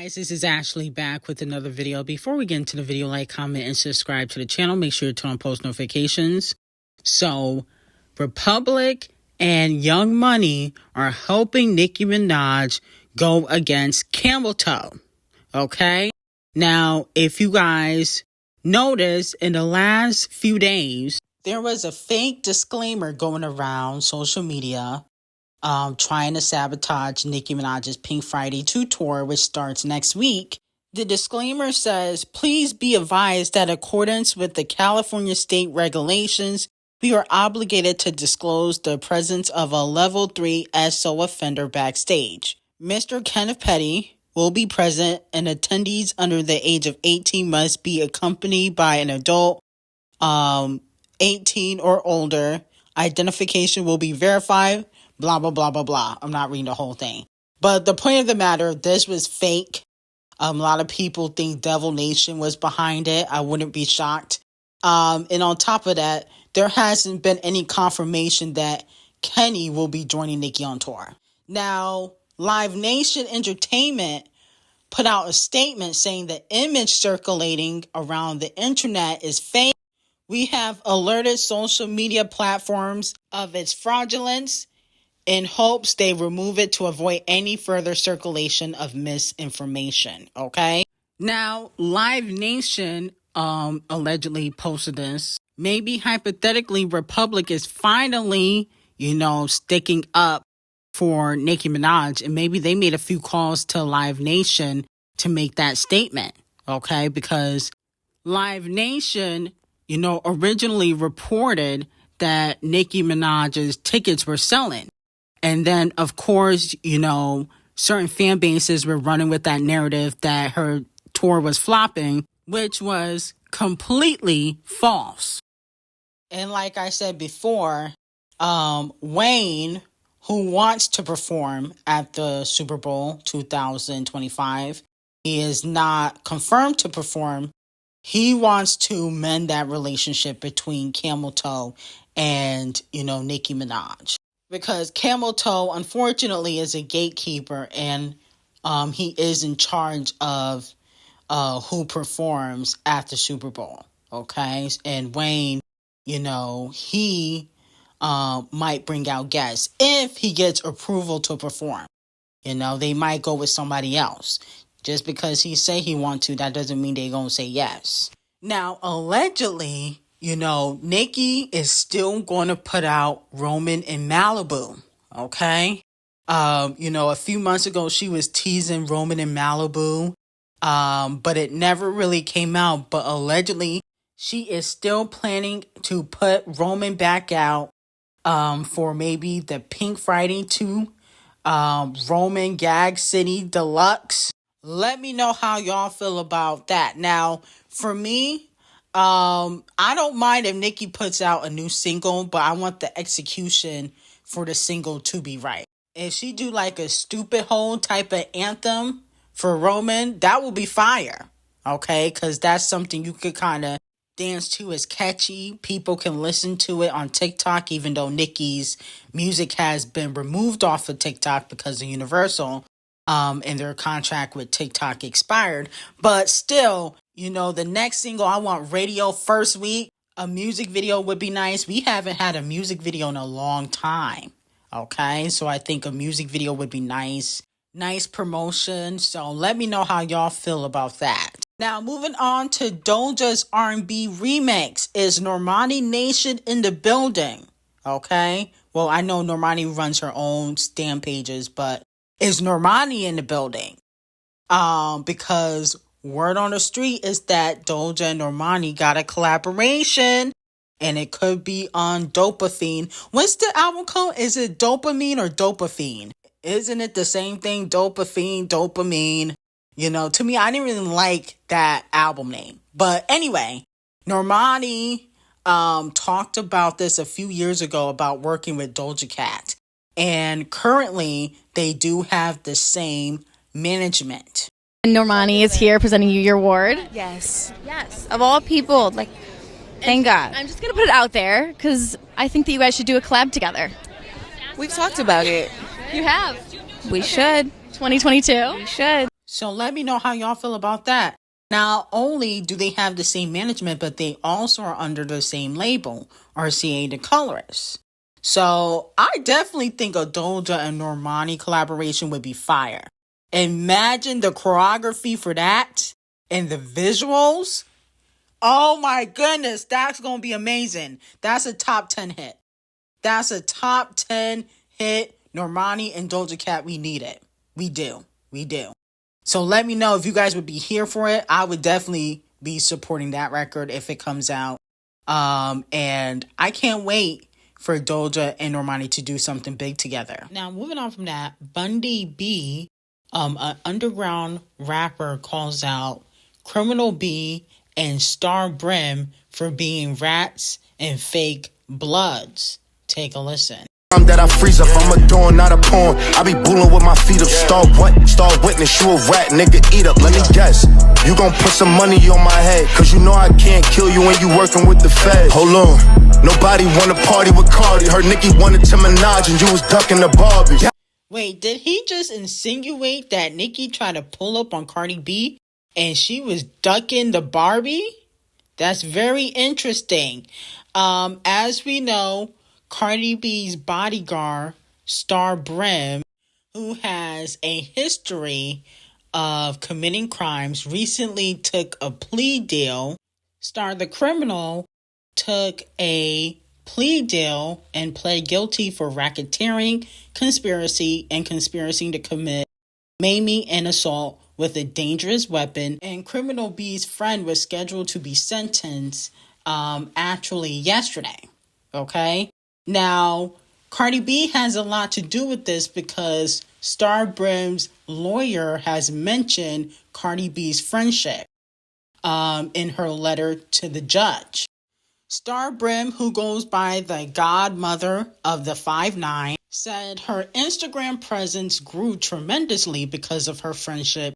Guys, this is Ashley back with another video. Before we get into the video, like, comment, and subscribe to the channel. Make sure to turn on post notifications. So, Republic and Young Money are helping Nicki Minaj go against Camel Toe. Okay? Now, if you guys notice, in the last few days, there was a fake disclaimer going around social media trying to sabotage Nicki Minaj's Pink Friday 2 tour, which starts next week. The disclaimer says, please be advised that in accordance with the California state regulations, we are obligated to disclose the presence of a level 3 SO offender backstage. Mr. Kenneth Petty will be present, and attendees under the age of 18 must be accompanied by an adult 18 or older. Identification will be verified. Blah, blah, blah, blah, blah. I'm not reading the whole thing. But the point of the matter, this was fake. A lot of people think Devil Nation was behind it. I wouldn't be shocked. And on top of that, there hasn't been any confirmation that Kenny will be joining Nicki on tour. Now, Live Nation Entertainment put out a statement saying the image circulating around the internet is fake. We have alerted social media platforms of its fraudulence in hopes they remove it to avoid any further circulation of misinformation, okay? Now, Live Nation allegedly posted this. Maybe hypothetically, Republic is finally, sticking up for Nicki Minaj, and maybe they made a few calls to Live Nation to make that statement, okay? Because Live Nation, originally reported that Nicki Minaj's tickets were selling. And then, of course, certain fan bases were running with that narrative that her tour was flopping, which was completely false. And like I said before, Wayne, who wants to perform at the Super Bowl 2025, he is not confirmed to perform. He wants to mend that relationship between Camel Toe and, Nicki Minaj. Because Camel Toe, unfortunately, is a gatekeeper, and he is in charge of who performs at the Super Bowl, okay? And Wayne, he might bring out guests if he gets approval to perform. They might go with somebody else. Just because he say he want to, that doesn't mean they're going to say yes. Now, allegedly, Nicki is still going to put out Roman in Malibu, okay? A few months ago, she was teasing Roman in Malibu, but it never really came out. But allegedly, she is still planning to put Roman back out for maybe the Pink Friday 2 Roman Gag City Deluxe. Let me know how y'all feel about that. Now, for me, I don't mind if Nicki puts out a new single, but I want the execution for the single to be right. If she do like a stupid hole type of anthem for Roman, that will be fire, okay? Because that's something you could kind of dance to. It's catchy. People can listen to it on TikTok, even though Nicki's music has been removed off of TikTok because of Universal, and their contract with TikTok expired. But still, the next single, I want radio first week. A music video would be nice. We haven't had a music video in a long time, okay? So I think a music video would be nice. Nice promotion. So let me know how y'all feel about that. Now, moving on to D0JA's R&B remix. Is Normani Nation in the building? Okay? Well, I know Normani runs her own stan pages, but is Normani in the building? Because word on the street is that D0JA and Normani got a collaboration, and it could be on Dopafine. What's the album called? Is it Dopamine or Dopafine? Isn't it the same thing? Dopafine, Dopamine. To me, I didn't really like that album name. But anyway, Normani talked about this a few years ago about working with Doja Cat. And currently, they do have the same management. Normani is here presenting you your award. Yes. Yes. Of all people, thank God. I'm just going to put it out there because I think that you guys should do a collab together. We've talked about it. You have. We should. 2022. We should. So let me know how y'all feel about that. Not only do they have the same management, but they also are under the same label, RCA the colorist. So I definitely think a D0JA and Normani collaboration would be fire. Imagine the choreography for that and the visuals. Oh my goodness, that's going to be amazing. That's a top 10 hit. That's a top 10 hit. Normani and Doja Cat, we need it. We do. So let me know if you guys would be here for it. I would definitely be supporting that record if it comes out. And I can't wait for Doja and Normani to do something big together. Now, moving on from that, Bundy B, an underground rapper, calls out Criminal B and Star Brim for being rats and fake bloods. Take a listen. That I freeze up, I'm a dawn, not a pawn. I be bullin' with my feet up. Star witness, you a rat, nigga, eat up. Let me guess, you gon' put some money on my head, cause you know I can't kill you when you working with the Fed. Hold on, nobody wanna party with Cardi. Heard Nicki wanted Ckiminaj and you was ducking the Barbie. Wait, did he just insinuate that Nicki tried to pull up on Cardi B and she was ducking the Barbie? That's very interesting. As we know, Cardi B's bodyguard, Star Brim, who has a history of committing crimes, recently took a plea deal. Star the criminal took a plea deal and pled guilty for racketeering, conspiracy to commit maiming and assault with a dangerous weapon. And Criminal B's friend was scheduled to be sentenced actually yesterday. Okay? Now, Cardi B has a lot to do with this because Star Brim's lawyer has mentioned Cardi B's friendship in her letter to the judge. Star Brim, who goes by the godmother of the 5'9", said her Instagram presence grew tremendously because of her friendship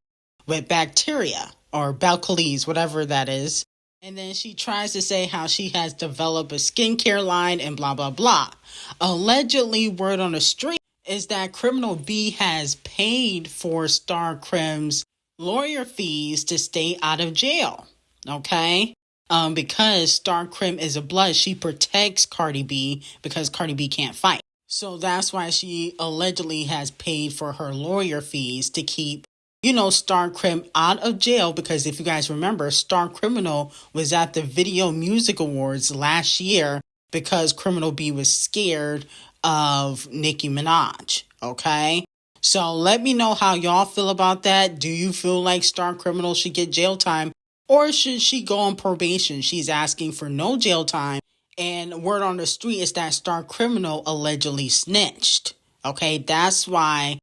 with Bacteria, or Balcalise, whatever that is. And then she tries to say how she has developed a skincare line and blah, blah, blah. Allegedly, word on the street is that Criminal B has paid for Star Crim's lawyer fees to stay out of jail. Okay? Because Star Crim is a blood, she protects Cardi B because Cardi B can't fight. So that's why she allegedly has paid for her lawyer fees to keep Star Crim out of jail, because if you guys remember, Star Criminal was at the Video Music Awards last year because Criminal B was scared of Ckiminaj. Okay? So let me know how y'all feel about that. Do you feel like Star Criminal should get jail time, or should she go on probation? She's asking for no jail time, and word on the street is that Star Criminal allegedly snitched. Okay? That's why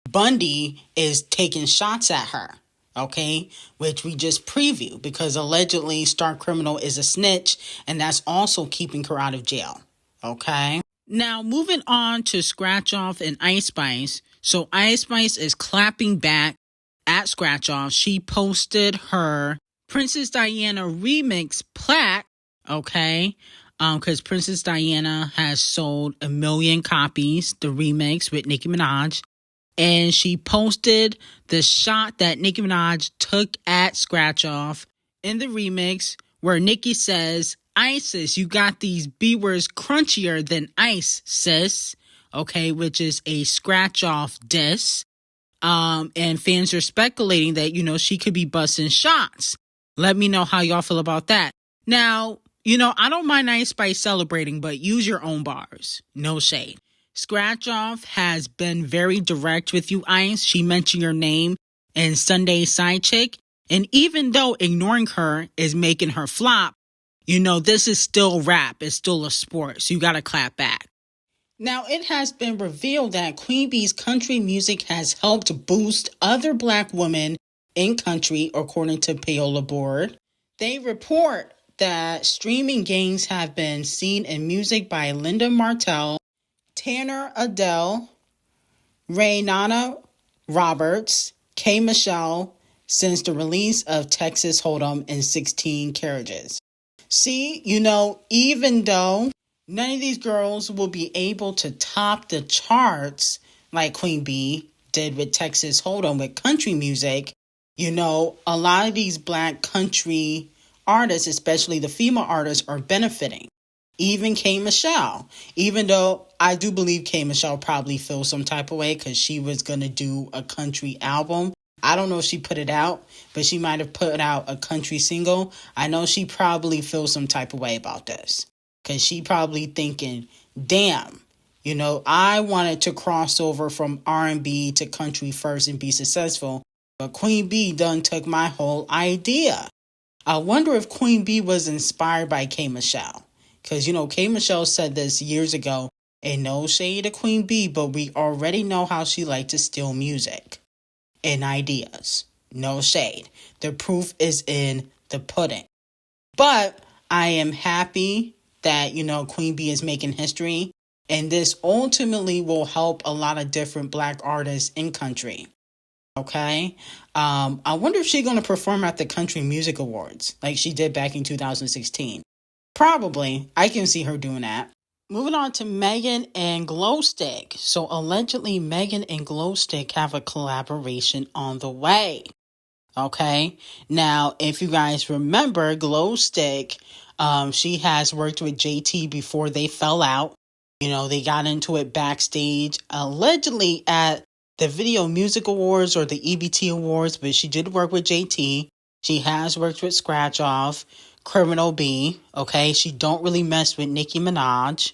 Bundy is taking shots at her, okay, which we just previewed, because allegedly Star Criminal is a snitch, and that's also keeping her out of jail, okay? Now, moving on to Scratch Off and Ice Spice. So Ice Spice is clapping back at Scratch Off. She posted her Princess Diana remix plaque, okay, because Princess Diana has sold 1 million copies, the remix with Nicki Minaj. And she posted the shot that Nicki Minaj took at Scratch Off in the remix, where Nicki says, "Isis, you got these B words crunchier than ice, sis." Okay, which is a Scratch Off diss. And fans are speculating that, she could be busting shots. Let me know how y'all feel about that. Now, I don't mind Ice Spice celebrating, but use your own bars. No shade. Scratch Off has been very direct with you, Ice. She mentioned your name in Sunday's Side Chick. And even though ignoring her is making her flop, this is still rap. It's still a sport. So you got to clap back. Now, it has been revealed that Queen B's country music has helped boost other Black women in country, according to Payola Board. They report that streaming gains have been seen in music by Linda Martell, Tanner Adele, Raynana Roberts, K. Michelle, since the release of Texas Hold'em in 16 Carriages. See, even though none of these girls will be able to top the charts like Queen B did with Texas Hold'em with country music, You know, a lot of these black country artists, especially the female artists, are benefiting. Even Ckiminaj, even though I do believe Ckiminaj probably feels some type of way because she was going to do a country album. I don't know if she put it out, but she might have put out a country single. I know she probably feels some type of way about this because she probably thinking, damn, you know, I wanted to cross over from R&B to country first and be successful, but Queen B done took my whole idea. I wonder if Queen B was inspired by Ckiminaj. Because, you know, Ckiminaj said this years ago, and no shade to Queen B, but we already know how she liked to steal music and ideas. No shade. The proof is in the pudding. But I am happy that, you know, Queen B is making history. And this ultimately will help a lot of different black artists in country. Okay? I wonder if she's going to perform at the Country Music Awards like she did back in 2016. Probably. I can see her doing that. Moving on to Megan and Glowstick. So allegedly Megan and Glowstick have a collaboration on the way. Okay. Now, if you guys remember, Glowstick, she has worked with JT before they fell out. You know, they got into it backstage, allegedly at the Video Music Awards or the EBT Awards, but she did work with JT. She has worked with Scratch Off, Criminal B, okay? She don't really mess with Ckiminaj.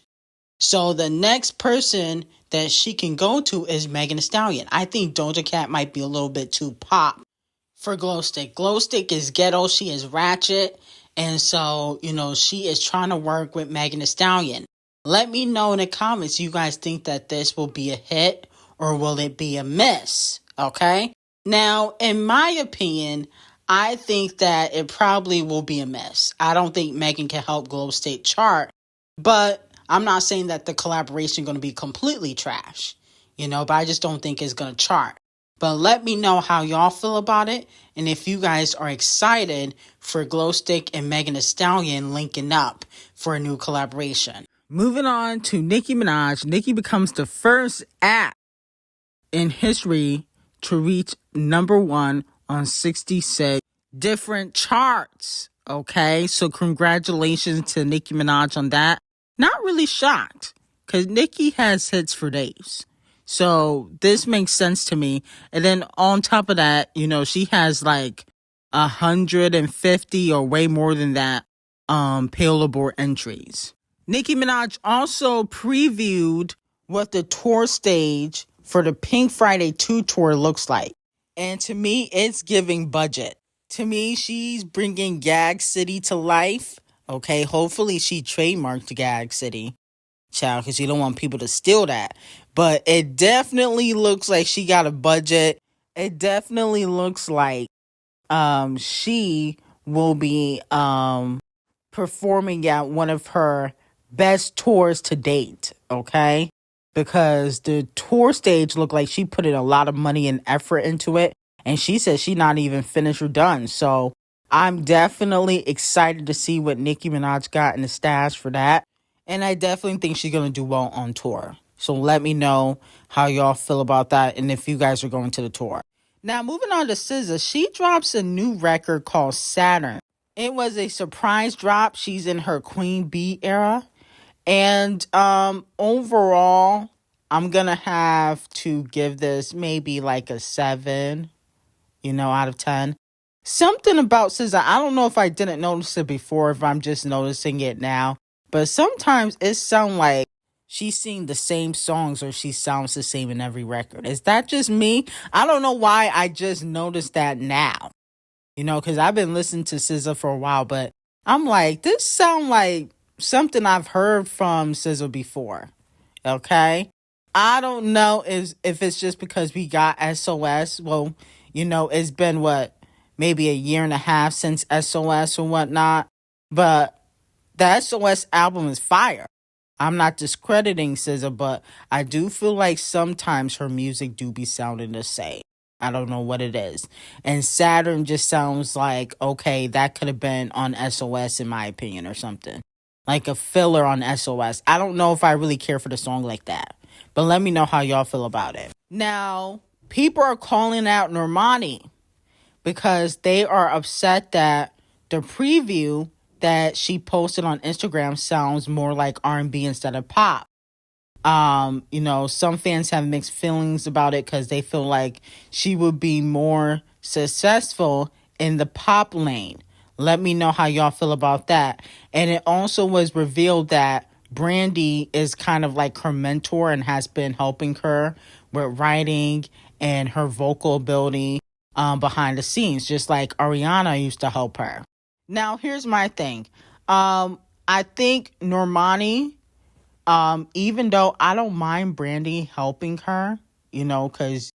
So the next person that she can go to is Megan Thee Stallion. I think D0JA Cat might be a little bit too pop for Glowstick. Glowstick is ghetto, she is ratchet, and so, you know, she is trying to work with Megan Thee Stallion. Let me know in the comments, you guys think that this will be a hit or will it be a miss, okay? Now, in my opinion, I think that it probably will be a miss. I don't think Megan can help Glowstick chart, but I'm not saying that the collaboration is going to be completely trash, you know, but I just don't think it's going to chart. But let me know how y'all feel about it, and if you guys are excited for Glowstick and Megan Thee Stallion linking up for a new collaboration. Moving on to Nicki Minaj. Nicki becomes the first act in history to reach #1 on 66 different charts. Okay, so congratulations to Nicki Minaj on that. Not really shocked, because Nicki has hits for days. So this makes sense to me. And then on top of that, you know, she has like 150 or way more than that Billboard entries. Nicki Minaj also previewed what the tour stage for the Pink Friday 2 tour looks like. And to me, it's giving budget. To me, she's bringing Gag City to life. Okay, hopefully she trademarked Gag City, child, because you don't want people to steal that. But it definitely looks like she got a budget. It definitely looks like she will be performing at one of her best tours to date, okay? Because the tour stage looked like she put in a lot of money and effort into it. And she says she's not even finished or done. So I'm definitely excited to see what Nicki Minaj got in the stash for that. And I definitely think she's going to do well on tour. So let me know how y'all feel about that and if you guys are going to the tour. Now, moving on to SZA. She drops a new record called Saturn. It was a surprise drop. She's in her Queen B era. And overall, I'm going to have to give this maybe like a 7, out of 10. Something about SZA, I don't know if I didn't notice it before, if I'm just noticing it now. But sometimes it sounds like she's singing the same songs or she sounds the same in every record. Is that just me? I don't know why I just noticed that now. Because I've been listening to SZA for a while, but I'm like, this sound like something I've heard from SZA before. Okay? I don't know if it's just because we got SOS. Well, it's been maybe a year and a half since SOS or whatnot. But the SOS album is fire. I'm not discrediting SZA, but I do feel like sometimes her music do be sounding the same. I don't know what it is. And Saturn just sounds like, okay, that could have been on SOS in my opinion or something. Like a filler on SOS. I don't know if I really care for the song like that. But let me know how y'all feel about it. Now, people are calling out Normani because they are upset that the preview that she posted on Instagram sounds more like R&B instead of pop. Some fans have mixed feelings about it because they feel like she would be more successful in the pop lane. Let me know how y'all feel about that. And it also was revealed that Brandy is kind of like her mentor and has been helping her with writing and her vocal ability behind the scenes, just like Ariana used to help her. Now, here's my thing. I think Normani, even though I don't mind Brandy helping her, because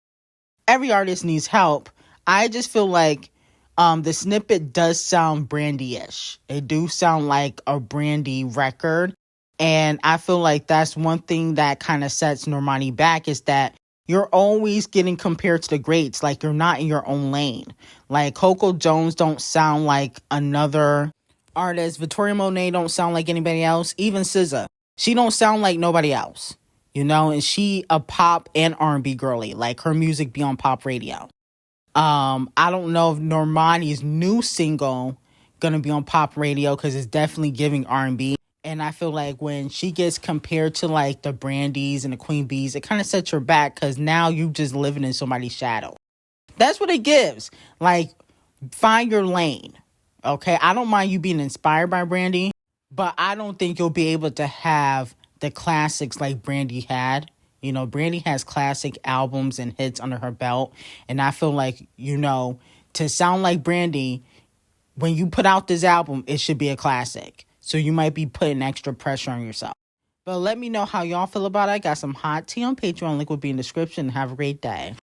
every artist needs help, I just feel like the snippet does sound Brandy-ish. It do sound like a Brandy record. And I feel like that's one thing that kind of sets Normani back, is that you're always getting compared to the greats. Like, you're not in your own lane. Like, Coco Jones don't sound like another artist. Victoria Monet don't sound like anybody else. Even SZA, she don't sound like nobody else. And she a pop and R&B girly. Like, her music be on pop radio. I don't know if Normani's new single gonna be on pop radio, because it's definitely giving R&B. And I feel like when she gets compared to like the Brandys and the Queen Bees, it kind of sets her back, because now you just living in somebody's shadow. That's what it gives. Like, find your lane. Okay, I don't mind you being inspired by Brandy, but I don't think you'll be able to have the classics like Brandy had. Brandy has classic albums and hits under her belt. And I feel like, to sound like Brandy, when you put out this album, it should be a classic. So you might be putting extra pressure on yourself. But let me know how y'all feel about it. I got some hot tea on Patreon. Link will be in the description. Have a great day.